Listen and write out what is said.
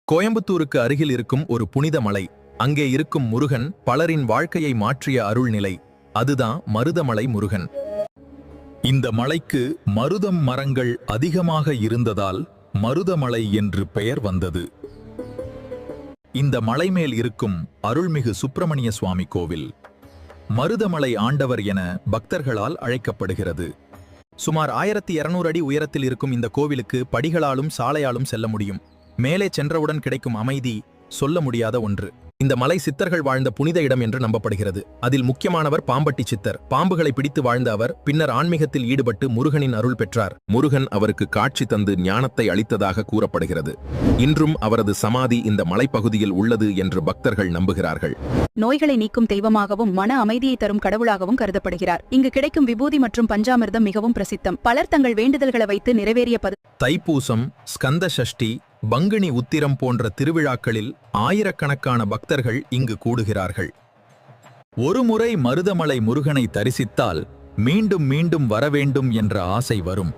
கோயம்புத்தூருக்கு அருகில் இருக்கும் ஒரு புனித மலை. அங்கே இருக்கும் முருகன் பலரின் வாழ்க்கையை மாற்றிய அருள்நிலை. அதுதான் மருதமலை முருகன். இந்த மலைக்கு மருதம் மரங்கள் அதிகமாக இருந்ததால் மருதமலை என்று பெயர் வந்தது. இந்த மலை மேல் இருக்கும் அருள்மிகு சுப்பிரமணிய சுவாமி கோவில் மருதமலை ஆண்டவர் என பக்தர்களால் அழைக்கப்படுகிறது. சுமார் 1200 அடி உயரத்தில் இருக்கும் இந்த கோவிலுக்கு படிகளாலும் சாலையாலும் செல்ல முடியும். மேலே சென்றவுடன் கிடைக்கும் அமைதி சொல்ல முடியாத ஒன்று. இந்த மலை சித்தர்கள் வாழ்ந்த புனித இடம் என்று நம்பப்படுகிறது. அதில் முக்கியமானவர் பாம்பட்டி சித்தர். பாம்புகளை பிடித்து வாழ்ந்த அவர் பின்னர் ஆன்மீகத்தில் ஈடுபட்டு முருகனின் அருள் பெற்றார். முருகன் அவருக்கு காட்சி தந்து ஞானத்தை அளித்ததாக கூறப்படுகிறது. இன்றும் அவரது சமாதி இந்த மலைப்பகுதியில் உள்ளது என்று பக்தர்கள் நம்புகிறார்கள். நோய்களை நீக்கும் தெய்வமாகவும் மன அமைதியை தரும் கடவுளாகவும் கருதப்படுகிறார். இங்கு கிடைக்கும் விபூதி மற்றும் பஞ்சாமிர்தம் மிகவும் பிரசித்தம். பலர் தங்கள் வேண்டுதல்களை வைத்து நிறைவேறிய தைப்பூசம், ஸ்கந்த சஷ்டி, பங்குனி உத்திரம் போன்ற திருவிழாக்களில் ஆயிரக்கணக்கான பக்தர்கள் இங்கு கூடுகிறார்கள். ஒருமுறை மருதமலை முருகனை தரிசித்தால் மீண்டும் மீண்டும் வரவேண்டும் என்ற ஆசை வரும்.